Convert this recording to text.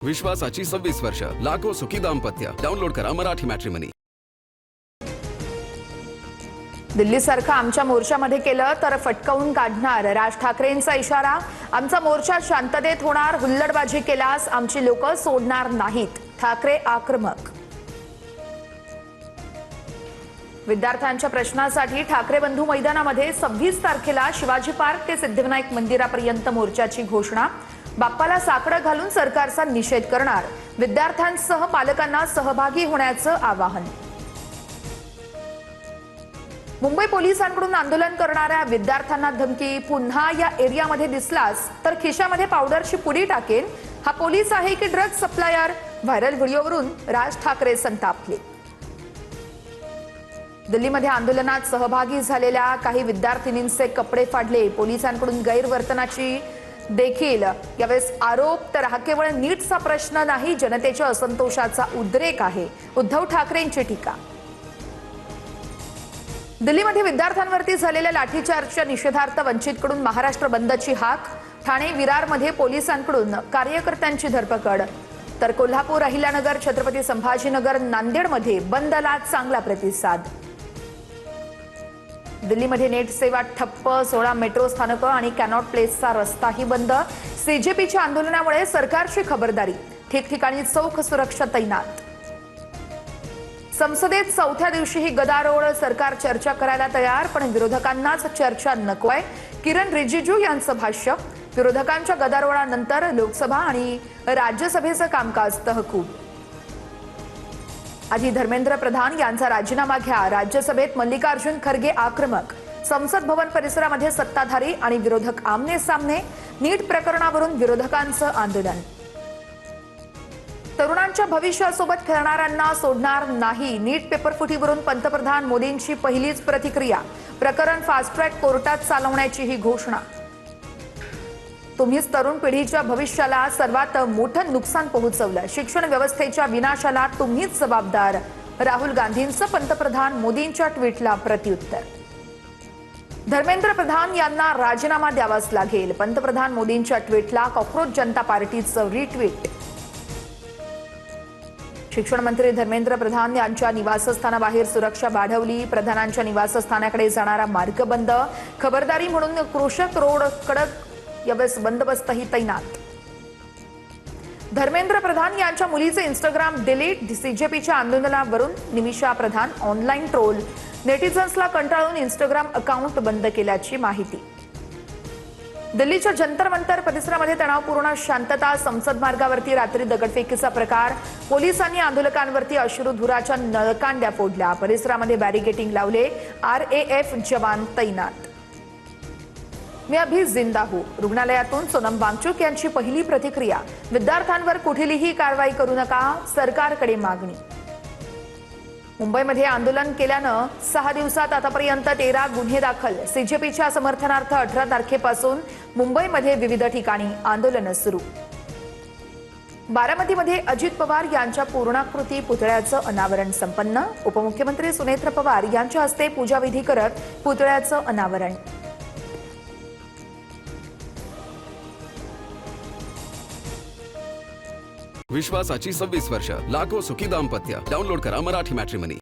विश्वासाची 26 वर्ष, लाखो सुखी दाम्पत्य. डाउनलोड करा मराठी मॅट्रिमनी. दिल्लीसारखं आमच्या मोर्चामध्ये केलं तर फटकावून काढणार, राज ठाकरेंचा इशारा. आमचा मोर्चा शांततेत होणार, हुल्लडबाजी केल्यास आमची लोक सोडणार नाहीत, ठाकरे आक्रमक. विद्यार्थ्यांच्या प्रश्नासाठी ठाकरे बंधू मैदानामध्ये 26 तारखेला शिवाजी पार्क ते सिद्धिविनायक मंदिरापर्यंत मोर्चाची घोषणा. बाप्पाला साकडं घालून सरकारचा निषेध करणार, विद्यार्थ्यांसह पालकांना सहभागी होण्याचं आवाहन. मुंबई पोलिसांकडून आंदोलन करणाऱ्या विद्यार्थ्यांना धमकी. पुन्हा या एरियामध्ये दिसलास तर खिशामध्ये पावडरची पुडी टाकेन, हा पोलीस आहे की drugs supplier. Viral व्हिडिओवरून Raj Thackeray संतापले. दिल्लीमध्ये आंदोलनात सहभागी झालेल्या काही विद्यार्थिनींचे कपडे फाडले. पोलिसांकडून गैरवर्तनाची देखील यावेळेस आरोप. तर हा केवळ नीटचा प्रश्न नाही, जनतेच्या असंतोषाचा उद्रेक आहे, उद्धव ठाकरेंची टीका. दिल्लीमध्ये विद्यार्थ्यांवरती झालेल्या लाठीचार्जच्या निषेधार्थ वंचितकडून महाराष्ट्र बंदची हाक. ठाणे विरारमध्ये पोलिसांकडून कार्यकर्त्यांची धरपकड. तर कोल्हापूर, अहिल्यानगर, छत्रपती संभाजीनगर, नांदेडमध्ये बंदला चांगला प्रतिसाद. दिल्लीमध्ये नेट सेवा ठप्प. 16 मेट्रो स्थानकं आणि कॅनॉट प्लेसचा रस्ताही बंद. सीजेपीच्या आंदोलनामुळे सरकारची खबरदारी, ठिकठिकाणी चोख सुरक्षा तैनात. संसदेत 4थ्या दिवशीही गदारोळ. सरकार चर्चा करायला तयार, पण विरोधकांनाच चर्चा नकोय, किरण रिजिजू यांचं भाष्य. विरोधकांच्या गदारोळानंतर लोकसभा आणि राज्यसभेचं कामकाज तहकूब. आधी धर्मेंद्र प्रधान यांचा राजीनामा घ्या, राज्यसभेत मल्लिकार्जुन खरगे आक्रमक. संसद भवन परिसरामध्ये सत्ताधारी आणि विरोधक आमने सामने. नीट प्रकरणावरून विरोधकांचं आंदोलन. तरुणांच्या भविष्यासोबत खेळणाऱ्यांना सोडणार नाही, नीट पेपरफुटीवरून पंतप्रधान मोदींची पहिलीच प्रतिक्रिया. प्रकरण फास्ट ट्रॅक कोर्टात चालवण्याची ही घोषणा. तुम्हीच तरुण पिढीच्या भविष्याला सर्वात मोठं नुकसान पोहोचवलं, शिक्षण व्यवस्थेच्या विनाशाला तुम्हीच जबाबदार. राहुल गांधींचं पंतप्रधान मोदींच्या ट्विटला प्रत्युत्तर. धर्मेंद्र प्रधान यांना राजीनामा द्यावाच लागेल, पंतप्रधान मोदींच्या ट्विटला कॉक्रोच जनता पार्टीचं रिट्विट. शिक्षण मंत्री धर्मेंद्र प्रधान यांच्या निवासस्थानाबाहेर सुरक्षा वाढवली. प्रधानांच्या निवासस्थानाकडे जाणारा मार्ग बंद. खबरदारी म्हणून कृषक रोड कडक यावेळेस बंदोबस्तही तैनात. धर्मेंद्र प्रधान यांच्या मुलीचे इंस्टाग्राम डिलीट. सीजेपीच्या आंदोलनावरून निमिषा प्रधान ऑनलाईन ट्रोल. नेटिझन्सला कंटाळून इंस्टाग्राम अकाउंट बंद केल्याची माहिती. दिल्लीच्या जंतर मंतर परिसरामध्ये तणावपूर्ण शांतता. संसद मार्गावरती रात्री दगडफेकीचा प्रकार. पोलिसांनी आंदोलकांवरती अश्रुधुराच्या नळकांड्या फोडल्या. परिसरामध्ये बॅरिकेडिंग लावले. RAF जवान तैनात. मी अभी जिंदा हूं. रुग्णालयातून सोनम वांगचुक यांची पहिली प्रतिक्रिया. विद्यार्थ्यांवर कुठलीही कारवाई करू नका, सरकारकडे मागणी. मुंबईमध्ये आंदोलन केल्यानं 6 दिवसात आतापर्यंत 13 गुन्हे दाखल. सीजेपीच्या समर्थनार्थ 18 तारखेपासून मुंबईमध्ये विविध ठिकाणी आंदोलनं सुरू. बारामतीमध्ये अजित पवार यांच्या पूर्णाकृती पुतळ्याचं अनावरण संपन्न. उपमुख्यमंत्री सुनेत्र पवार यांच्या हस्ते पूजाविधी करत पुतळ्याचं अनावरण. विश्वासाची 26 वर्ष, लाखो सुखी दाम्पत्य. डाउनलोड करा मराठी मॅट्रिमनी.